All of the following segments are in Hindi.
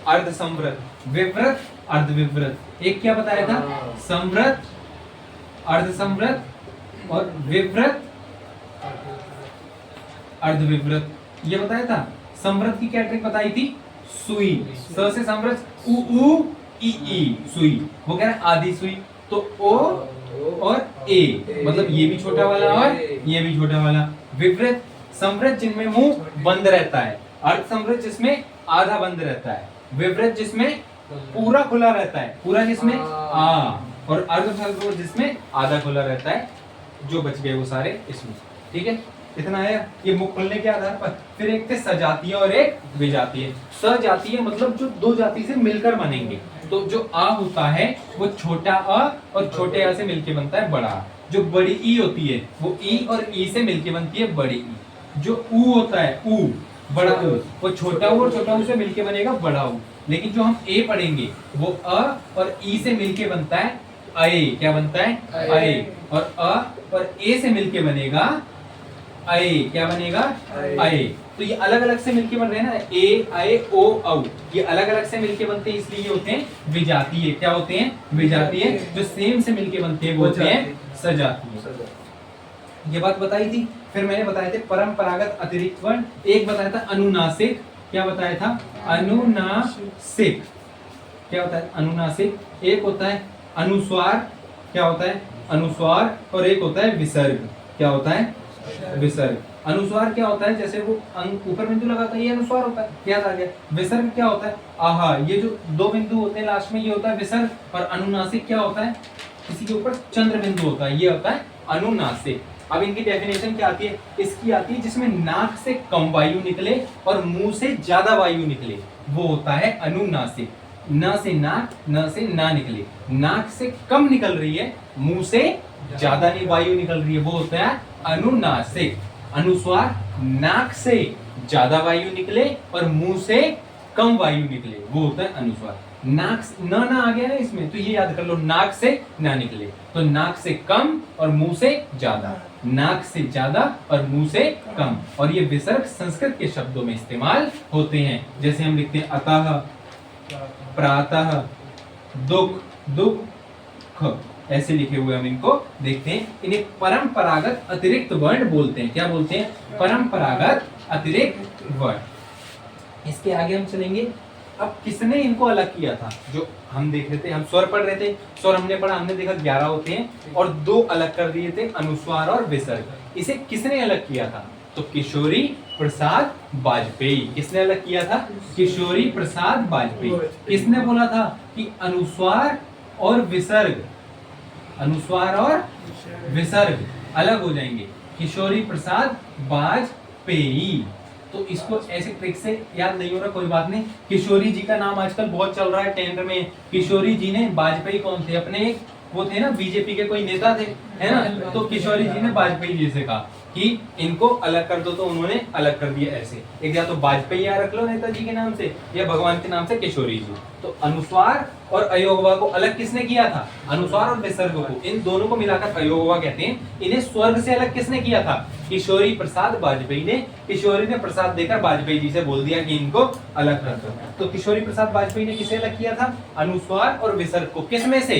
अर्ध संवृत, विवृत, अर्धविवृत। एक क्या बताया था? संवृत, अर्ध संवृत और विवृत, अर्धविवृत, ये बताया था। संवृत की क्या ट्रिक बताई थी? सुई, स से संवृत, उ उ ई ई, सुई। वो कह रहा है आधी सुई, तो ओ और ए, मतलब ये भी छोटा वाला और ये भी छोटा वाला। विवृत, संवृत जिनमें मुंह बंद रहता है, अर्ध संवृत जिसमें आधा बंद रहता है, विवृत जिसमें पूरा खुला रहता है, पूरा जिसमें और अर्ध संवृत जिसमें आधा खुला रहता है। जो बच गए वो सारे इसमें। ठीक है, इतना है ये मुख खुलने के आधार पर। फिर एक थे सजातीय और एक विजातीय। सजातीय मतलब जो दो जाति से मिलकर बनेंगे। तो जो आ होता है वो छोटा अ और छोटे आ से मिलके बनता है बड़ा आ। जो बड़ी ई होती है वो ई और ई से मिलके बनती है बड़ी ई। जो ऊ होता है ऊ, बड़ा ऊ, वो छोटा ऊ और छोटा ऊ से मिलके बनेगा बड़ा ऊ। लेकिन जो हम ए पढ़ेंगे वो अ और ई से मिलके बनता है अए। क्या बनता है? अए। और अ और ए से मिलके बनेगा अए। क्या बनेगा? अए। तो ये अलग अलग से मिलके बन रहे हैं ना, ए अए ओ औ, ये अलग अलग से मिलके बनते हैं, इसलिए ये होते हैं विजातीय। क्या होते हैं? विजातीय। जो सेम से मिलके बनते हैं वो होते हैं सजातीय। ये बात बताई थी। फिर मैंने बताए थे परंपरागत अतिरिक्त वर्ण। एक बताया था अनुनासिक। क्या बताया था? अनुनासिक। क्या होता है अनुनासिक? एक होता है अनुस्वार। क्या होता है? अनुस्वार। और एक होता है विसर्ग। क्या होता है? विसर्ग। अनुस्वार क्या होता है? जैसे वो ऊपर बिंदु लगाता है ये अनुस्वार होता है, याद आ गया। विसर्ग क्या होता है? आहा, ये जो दो बिंदु होते हैं लास्ट में ये होता है विसर्ग। और अनुनासिक क्या होता है? किसी के ऊपर चंद्र बिंदु होता है, ये होता है अनुनासिक। अब इनकी डेफिनेशन क्या आती है? इसकी आती है जिसमें नाक से कम वायु निकले और मुंह से ज्यादा वायु निकले, वो होता है अनुनासिक। न से नाक, न से ना निकले, नाक से कम निकल रही है, मुंह से ज्यादा नहीं वायु निकल रही है, वो होता है अनुनासिक। अनुस्वार, नाक से ज्यादा वायु निकले और मुंह से कम वायु निकले, वो होता है अनुस्वार। नाक न ना आ गया ना इसमें, तो ये याद कर लो, नाक से ना निकले तो नाक से कम और मुंह से ज्यादा, नाक से ज्यादा और मुंह से कम। और ये विसर्ग संस्कृत के शब्दों में इस्तेमाल होते हैं। जैसे हम लिखते हैं अतः, प्रातः, दुख, दुख, ऐसे लिखे हुए हम इनको देखते हैं। इन्हें परंपरागत अतिरिक्त वर्ण बोलते हैं। क्या बोलते हैं? परंपरागत अतिरिक्त वर्ण। इसके आगे हम चलेंगे। अब किसने इनको अलग किया था? जो हम देख रहे थे, हम स्वर पढ़ रहे थे, स्वर हमने पढ़ा, हमने देखा 11 होते हैं और 2 अलग कर दिए थे, अनुस्वार और विसर्ग। इसे किसने अलग किया था? तो किशोरी प्रसाद वाजपेयी। किसने अलग किया था? किशोरी प्रसाद वाजपेयी। किसने बोला था कि अनुस्वार और विसर्ग, अनुस्वार और विसर्ग अलग हो जाएंगे? किशोरी प्रसाद वाजपेयी। तो इसको ऐसे ट्रिक से याद नहीं हो रहा, कोई बात नहीं। किशोरी जी का नाम आजकल बहुत चल रहा है टेंथ में। किशोरी जी ने, वाजपेयी कौन थे? अपने एक वो थे ना बीजेपी के कोई नेता थे, है ना? तो किशोरी जी ने वाजपेयी जी से कहा कि इनको अलग कर दो, तो उन्होंने अलग कर दिया ऐसे। एक या तो वाजपेयी या रख लो नेताजी के नाम से, या भगवान के नाम से किशोरी जी। तो अनुस्वार और अयोगवा को अलग किसने किया था? अनुस्वार और विसर्ग को, इन दोनों को मिलाकर अयोगवा कहते हैं। इन्हें स्वर्ग से अलग किसने किया था? किशोरी प्रसाद वाजपेयी ने। किशोरी ने प्रसाद देकर वाजपेयी जी से बोल दिया कि इनको अलग कर दो। तो किशोरी प्रसाद वाजपेयी ने किसे अलग किया था? अनुस्वार और विसर्ग को। किस में से?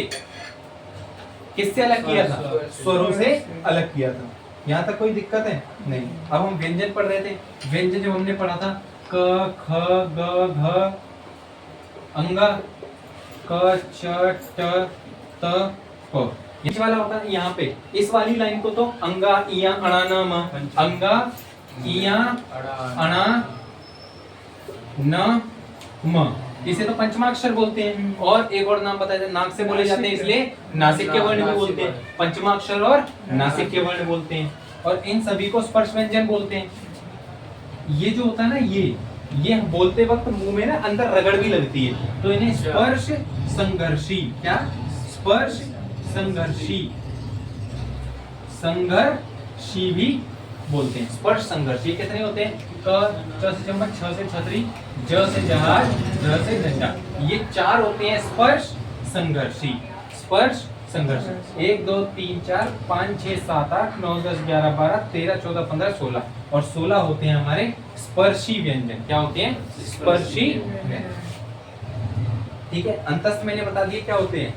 किससे अलग किया था? स्वरों से अलग किया था। यहाँ तक कोई दिक्कत है? नहीं। अब हम व्यंजन पढ़ रहे थे। व्यंजन जब हमने पढ़ा था क ख ग घ अंगा, क च ट त प, ये वाला होता है यहाँ पे। इस वाली लाइन को तो अंगा इया अणा न म, अंगा इया अणा न म, इसे तो पंचमाक्षर बोलते हैं। और एक और नाम बताया था, नाक से बोले जाते हैं इसलिए नासिक के वर्ण भी बोलते हैं। पंचमाक्षर और नासिक के वर्ण बोलते हैं। और इन सभी को स्पर्श व्यंजन बोलते हैं। ये जो होता है ना, ये बोलते वक्त मुंह में ना अंदर रगड़ भी लगती है, तो इन्हें स्पर्श संघर्षी, क्या? स्पर्श संघर्षी, संघर्षी भी बोलते हैं। स्पर्श संघर्षी कितने होते हैं? क, च से चम्मच, छ से छतरी, ज से जहाज, झ से झंडा, ये 4 होते हैं स्पर्श संघर्षी। स्पर्श संघर्ष 1 2 3 4 5 6 7 8 9 10 11 12 13 14 15 16 और 16 होते हैं हमारे स्पर्शी व्यंजन। क्या होते हैं? स्पर्शी व्यंजन। ठीक है। अंतस्थ मैंने बता दिया क्या होते हैं,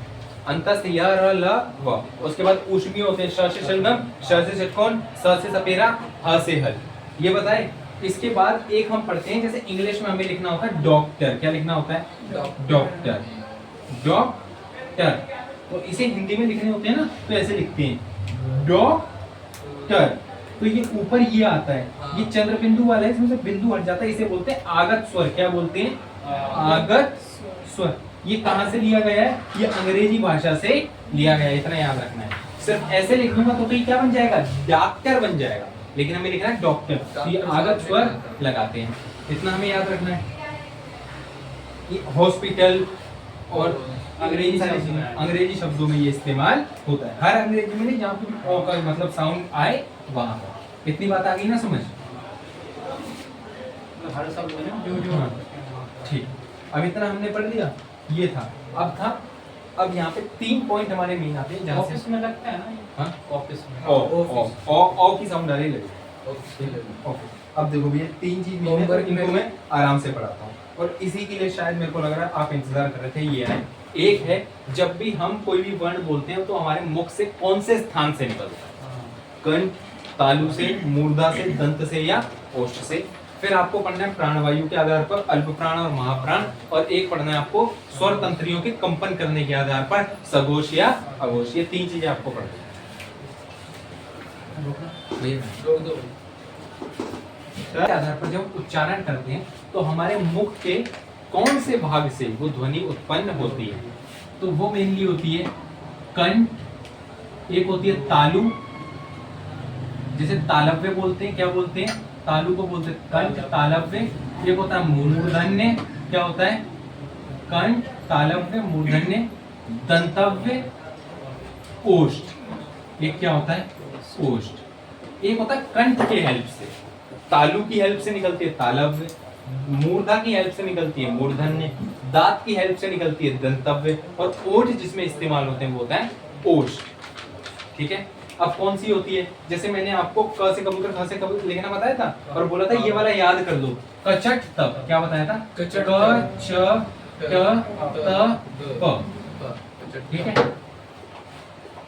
अंतस्थ य र ल व। उसके बाद ऊष्मीय होते हैं, श से शलगम, श से षटकोण, स से सपेरा, ह से हल, ये बताए। इसके बाद एक हम पढ़ते हैं, जैसे इंग्लिश में हमें लिखना होता है डॉक्टर, क्या लिखना होता है, डॉक्टर, डॉक्टर। तो इसे हिंदी में लिखने होते हैं ना, तो ऐसे लिखते हैं डॉक्टर। तो ये ऊपर ये आता है, ये चंद्र बिंदु वाला है, इसमें से बिंदु हट जाता है, इसे बोलते हैं आगत स्वर। क्या बोलते हैं, आगत स्वर। ये कहां से लिया गया है, ये अंग्रेजी भाषा से लिया गया है, इतना याद रखना है। सिर्फ ऐसे लिख दूंगा तो ये क्या बन जाएगा, डॉक्टर बन जाएगा, लेकिन हमें लिखना है डॉक्टर, तो ये आगत स्वर लगाते हैं, इतना हमें याद रखना है। ये हॉस्पिटल और अंग्रेजी शब्दों में ये इस्तेमाल होता है, हर अंग्रेजी में नहीं, जहाँ पे ओ का मतलब साउंड आए वहां पर। इतनी बात आ गई ना समझ, हर शब्द में जो हाँ, ठीक। अब इतना हमने पढ़ लिया, ये था। अब यहाँ पे 3 पॉइंट हमारे मेन आते हैं, जहाँ से ऑफिस में लगता है ना, हाँ? ऑफिस में ओ की साउंड डाले लगे। ओके, अब देखो भैया 3 चीज मेन है, इनको मैं आराम से पढ़ाता हूँ, और इसी के लिए शायद मेरे को लग रहा है आप इंतजार कर रहे थे, ये है। एक है, जब भी हम कोई भी वर्ण बोलते हैं तो हमारे मुख से कौन से स्थान से निकलता है, कंठ, तालु से, मूर्धा से, दंत से या ओष्ठ से। फिर आपको पढ़ना है प्राणवायु के आधार पर अल्प प्राण और महाप्राण, और एक पढ़ना है आपको स्वर तंत्रियों के कंपन करने के आधार पर सघोष या अघोष। ये 3 चीजें आपको पढ़नी है। के आधार पर जब उच्चारण करते हैं तो हमारे मुख के कौन से भाग से वो ध्वनि उत्पन्न होती है, तो वो मेनली होती है कंठ, एक होती है तालु, जिसे तालव्य बोलते हैं, क्या बोलते हैं, तालु को बोलते हैं कंठ तालव्य। एक होता है मूर्धन्य, क्या होता है, कंठ तालव्य मूर्धन्य, दंतव्य, ओष्ठ। एक क्या होता है, ओष्ठ। एक होता है कंठ के हेल्प से, तालु की हेल्प से निकलती है तालव्य, मूर्धा की हेल्प से निकलती है मूर्धन्य, दांत की हेल्प से निकलती है दंतव्य, और ओठ जिसमें इस्तेमाल होते हैं वो होता है ओष्ठ। ठीक है। अब कौन सी होती है, जैसे मैंने आपको क से कबूतर, ख से कबूतर लिखना बताया था, और बोला था ये वाला याद कर दो, कचट तब, क्या बताया था, क छ ट त प। ठीक है।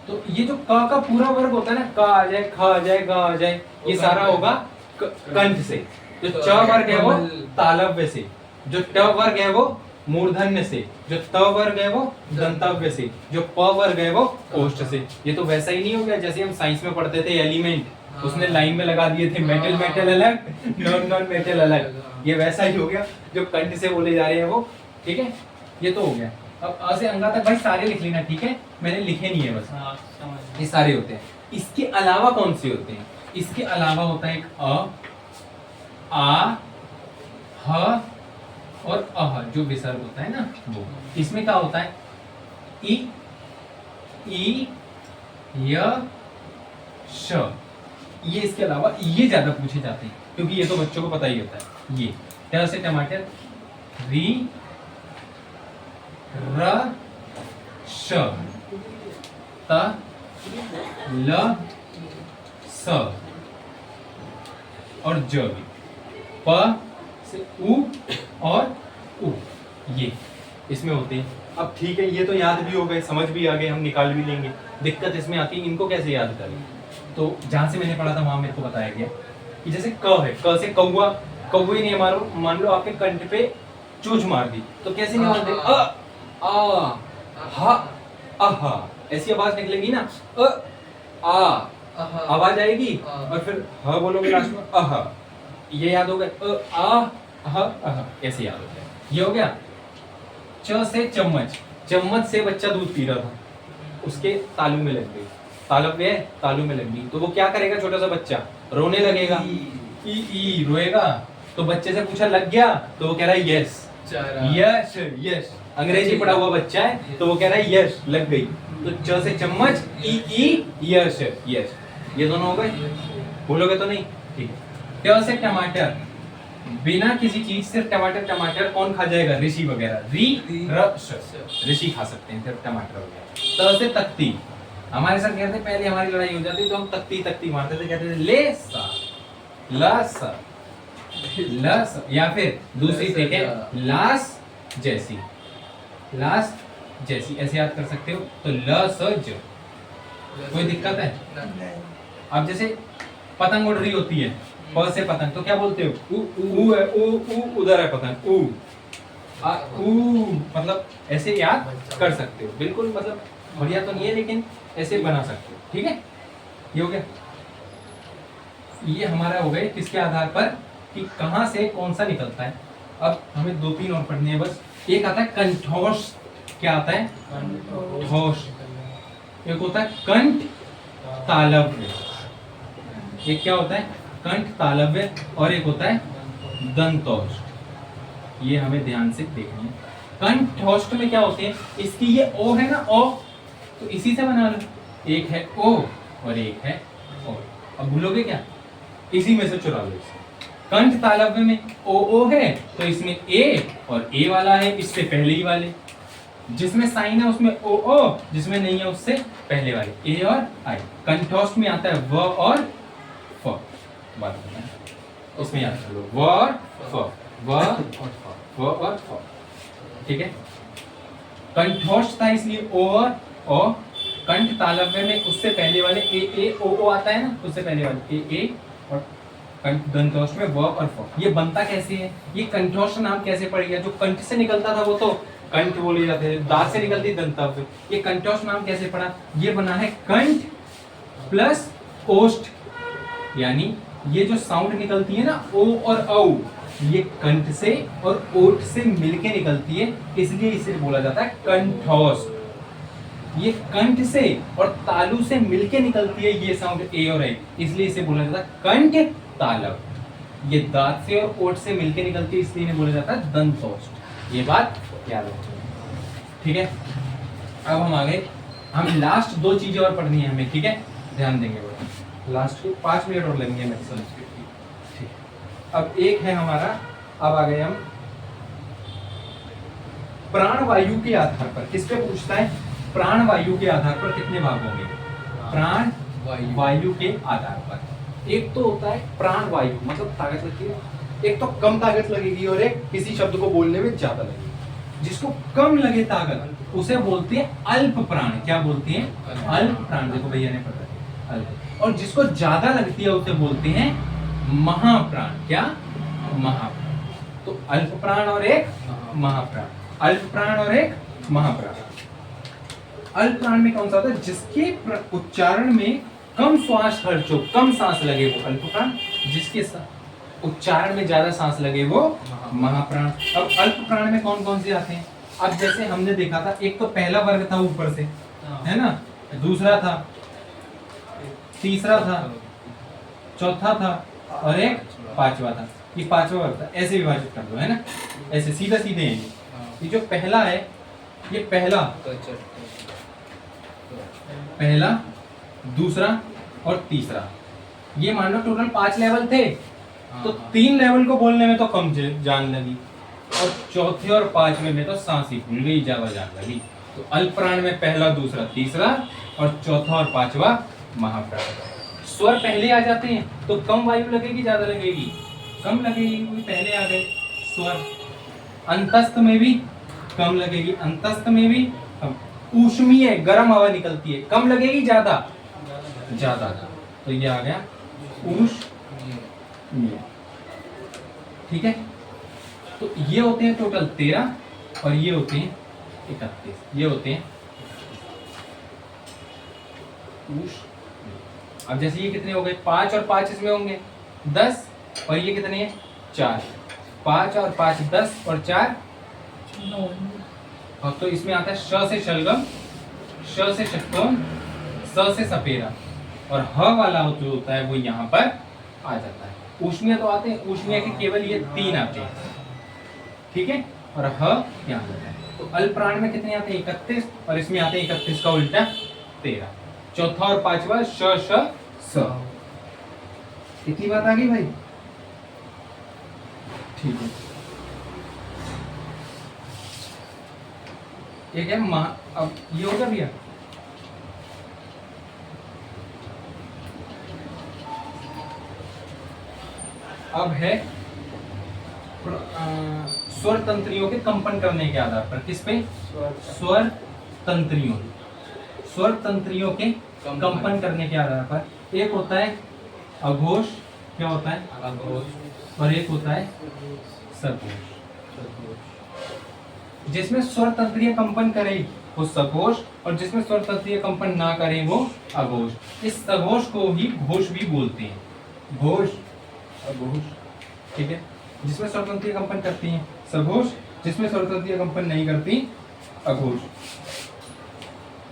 तो ये जो क का पूरा वर्ग होता है ना, क आ जाए, ख आ जाए, ग आ जाए, ये सारा होगा कंठ से। जो च वर्ग है वो तालव्य से, जो ट वर्ग है वो मूर्धन्य से, जो त वर्ग है वो दंतव्य से, जो प वर्ग है वो ओष्ठ से। ये तो वैसा ही नहीं हो गया जैसे हम साइंस में पढ़ते थे एलिमेंट, उसने लाइन में लगा दिए थे, मेटल मेटल अलग, नॉन नॉन मेटल अलग, ये वैसा ही हो गया जो कंठ से बोले जा रहे हैं वो। ठीक है, ये तो हो गया। अब अ से अंगा तक भाई सारे लिख लेना, ठीक है, मैंने लिखे नहीं है बस, ये सारे होते हैं। इसके अलावा कौन से होते हैं, इसके अलावा होता है एक अ, आ, ह और अह, जो विसर्ग होता है ना वो। इसमें क्या होता है, इ, ई, य, श। ये इसके अलावा ये ज्यादा पूछे जाते हैं, क्योंकि ये तो बच्चों को पता ही होता है। ये ट से टमाटर, री, र, श, त, ल, स और ज भी, प से उ और उ, ये इसमें होते हैं। अब ठीक है, ये तो याद भी हो गए, समझ भी आ गए, हम निकाल भी लेंगे। दिक्कत इसमें आती है इनको कैसे याद करें। तो जहां से मैंने पढ़ा था वहां मेरे को बताया गया कि जैसे क है, क से कौवा, कौवे ने मान लो आपके कंठ पे चोंच मार दी, तो कैसे निकालते, अ, आ, ह, अह, ऐसी आवाज निकलेगी ना, आ आवाज आएगी, और फिर ह बोलोगे लास्ट में, अह। ये याद हो गया, आ, अह, ऐसे याद हो गया। ये हो गया। च से चम्मच, चम्मच से बच्चा दूध पी रहा था, उसके तालु में लग गई, तालव्य है, तालु में लग गई, तो वो क्या करेगा, छोटा सा बच्चा रोने लगेगा, ई रोएगा। तो बच्चे से पूछा लग गया, तो वो कह रहा है यस, यस यस। अंग्रेजी पढ़ा हुआ बच्चा है, तो वो कह रहा है यस, लग गई। तो च से चम्मच, ई यस, यस। ये दोनों हो गए, भूलोगे तो नहीं, ठीक है। ट से टमाटर, बिना किसी चीज से टमाटर, टमाटर कौन खा जाएगा, ऋषि वगैरह, ऋषि खा सकते हैं, फिर टमाटर वगैरह। त से तख्ती, हमारे साथ कहते पहले हमारी लड़ाई हो जाती तो हम तख्ती तख्ती मारते थे, कहते थे ले सा, ला सा, लस, या फिर दूसरी ट्रिक है लास जैसी, लास्ट जैसी, ऐसे याद कर सकते हो। तो ल स ज, कोई दिक्कत है? अब जैसे पतंग उड़ रही होती है, प से पतंग, तो क्या बोलते हो? ऊ है, ऊ उधर है पतंग, ऊ मतलब ऐसे याद कर सकते हो। बिल्कुल मतलब बढ़िया तो नहीं है, लेकिन ऐसे बना सकते हो। ठीक है, ये हो गया। ये हमारा हो गए किसके आधार पर कि कहां से कौन सा निकलता है। अब हमें 2-3 और पढ़ने हैं बस। एक आता है कंठोष। क्या आता है? कंठोष। एक होता है कंठ तालव्य। एक क्या होता है? कंठ तालव्य। और एक होता है दंतोष्ठ। ये हमें ध्यान से देखनी है। कंठोष्ठ में क्या होते हैं? इसकी ये ओ है ना, ओ, तो इसी से बना लो। एक है ओ और एक है ओ। अब भूलोगे क्या? इसी में से चुरा लो इसे। कंठ तालव्य में ओ है, तो इसमें ए और ए वाला है इससे पहले ही वाले। जिसमें साइन है उसमें ओ, जिसमें नहीं है उससे पहले वाले ए और आई। कंठोष्ठ में आता है व और फ। बात बताएं, इसमें याद कर लो, व और फ, व और फ। ठीक है, कंठोष्ठ था इसलिए ओ और ओ। कंठ तालव्य में उससे पहले वाले ए ओ आता है ना, उससे पहले वाले ए और कंठ दंतोष्ठ में व और फ। ये बनता कैसे है? ये कंठोष्ठ नाम कैसे पड़ गया? जो कंठ से निकलता था वो तो कंठ बोले जाते थे, दांत से निकलती दंतव्य। ये कंठोष्ठ नाम कैसे पड़ा? ये बना है कंठ प्लस ओष्ठ, यानी ये जो साउंड निकलती है ना ओ और औ, ये कंठ से और ओठ से मिलके निकलती है, इसलिए इसे बोला जाता है कंठोष्ठ। ये कंठ से और तालु से मिलके निकलती है ये साउंड ए और ए, इसलिए इसे बोला जाता है कंठ तालव। ये दांत से और ओठ से मिलके निकलती है, इसलिए इन्हें बोला जाता है दंतोष्ठ। ये बात याद रखो। ठीक है, अब हम आगे, हम लास्ट 2 चीजें और पढ़नी है हमें। ठीक है, ध्यान देंगे वो लास्ट के 5 मिनट और लगेंगे मैक्सिमम। ठीक, अब एक है हमारा, अब आ गए हम प्राण वायु के आधार पर। किस पे पूछता है? प्राण वायु के आधार पर कितने भाग होंगे? प्राण वायु के आधार पर। एक तो होता है प्राण वायु, मतलब ताकत लगती है, एक तो कम ताकत लगेगी और एक किसी शब्द को बोलने में ज्यादा लगेगी। जिसको कम लगे ताकत उसे बोलते हैं अल्प प्राण। क्या बोलते हैं? अल्प प्राण। देखो भैया ने पढ़ा है अल्प। और जिसको ज्यादा लगती है उसे बोलते हैं महाप्राण। क्या? महाप्राण। तो अल्प प्राण और एक महाप्राण, अल्प प्राण और एक महाप्राण। अल्प प्राण में कौन सा होता है? जिसके उच्चारण में कम श्वास खर्च हो, कम सांस लगे वो अल्प प्राण। जिसके उच्चारण में ज्यादा सांस लगे वो महाप्राण। अब अल्प प्राण में कौन कौन से आते हैं? अब जैसे हमने देखा था, एक तो पहला वर्ग था ऊपर से, है ना, दूसरा था, तीसरा था, चौथा था और एक पांचवा था। ये पांचवा वर्ग था। ऐसे विभाजित कर दो, है ना, ऐसे सीधा सीधे हैं ये जो पहला है, ये पहला, दूसरा और तीसरा, ये मान लो टोटल 5 लेवल थे। तो 3 लेवल को बोलने में तो कम जान लगी, और चौथे और 5वें में तो सांस ही भूल गई, ज्यादा जान लगी। तो अल्प प्राण में पहला, दूसरा, तीसरा और चौथा और 5वां महाप्राण। स्वर पहले आ जाते हैं तो कम वायु लगेगी, ज्यादा लगेगी? कम लगेगी, क्योंकि पहले आ गए स्वर। अंतस्थ में भी कम लगेगी, अंतस्थ में भी कम। ऊष्मीय गर्म हवा निकलती है, कम लगेगी, ज्यादा? ज्यादा। तो ये आ गया ऊष्मीय। ठीक है, तो ये होते हैं टोटल 13 और ये होते हैं 31। ये होते हैं ऊष्मीय। अब जैसे ये कितने हो गए? 5 और 5 इसमें होंगे 10, और ये कितने हैं? 4। 5 और 5 10 और 4 9। और तो इसमें आता है श से शलगम, श से षट्कोण, स से सपेरा, और ह वाला जो होता है वो यहाँ पर आ जाता है। ऊष्मीय तो आते हैं, ऊष्मीय के केवल ये 3 आते हैं। ठीक है, और ह यहाँ आता है। तो अल्प प्राण में कितने आते हैं? 31, और इसमें आते हैं 31 का उल्टा 13। चौथा और 5वां श श स। इतनी बात आ गई भाई? ठीक है, एक है अब ये होगा भैया, अब है स्वर तंत्रियों के कंपन करने के आधार पर। किस पे? स्वर तंत्रियों के कंपन करने के आधार पर। एक होता है अघोष, क्या होता है? अघोष। और एक होता है सघोष। जिसमें स्वर तंत्रीय कंपन करे वो सघोष, और जिसमें स्वर तंत्रीय कंपन ना करे वो अघोष। इस सघोष को ही घोष भी बोलते हैं। घोष, अघोष, ठीक है। जिसमें स्वर तंत्रीय कंपन करती है सघोष, जिसमें स्वर तंत्रीय कंपन नहीं करती अघोष।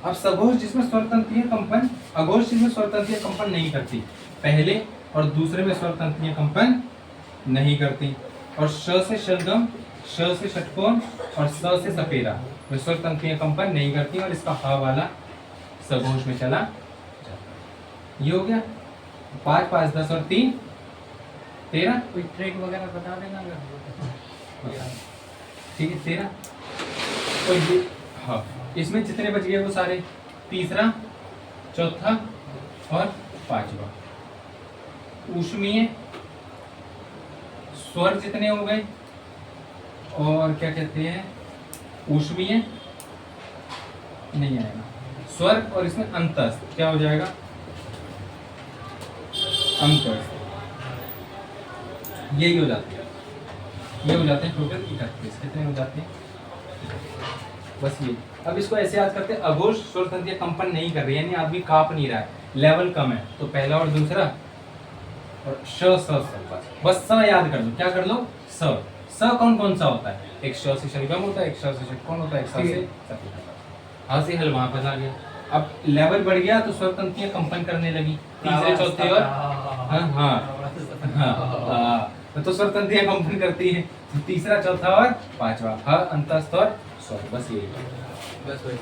अब सघोष जिसमें स्वर तंत्रीय कंपन, अघोष जिसमें स्वर तंत्रीय कंपन नहीं करती, पहले और दूसरे में स्वर तंत्रीय कंपन नहीं करती। और श से शलगम, श से षटकोण और स से सपेरा वे स्वर तंत्रीय कंपन नहीं करती, और इसका ह वाला सघोष में चला जाता। ये हो गया 5, 5, 10 और 3, 13। कोई ट्रिक वगैरह बता देना अगर। ठीक है 13। और ये हाँ, इसमें जितने बच गए वो सारे तीसरा, चौथा और पांचवा। ऊष्मीय स्वर जितने हो गए, और क्या कहते हैं, ऊष्मीय नहीं आएगा स्वर, और इसमें अंतस्थ क्या हो जाएगा? अंतस्थ। यही हो जाते हैं, ये हो जाते हैं टोटल 31। कितने हो जाते हैं? बस ये। अब इसको ऐसे याद करते हैं, अघोष स्वर तंत्रीय कंपन नहीं कर रही है, यानी आदमी कांप नहीं रहा है, लेवल कम है, तो पहला और दूसरा और श स स बस स याद कर लो। क्या कर लो? स। स कौन कौन सा होता है? एक श से शलगम होता है, एक श से षटकोण होता है, एक स से सपेरा। ह से हल वहां पर आ गया। अब लेवल बढ़ गया तो स्वर तंत्रियां कंपन करने लगी, तीसरे चौथे और हाँ, तो स्वर तंत्रियां कंपन करती है, तो तीसरा चौथा और पांचवा ह, अंतस्थ और स्वर। बस यही बस वही।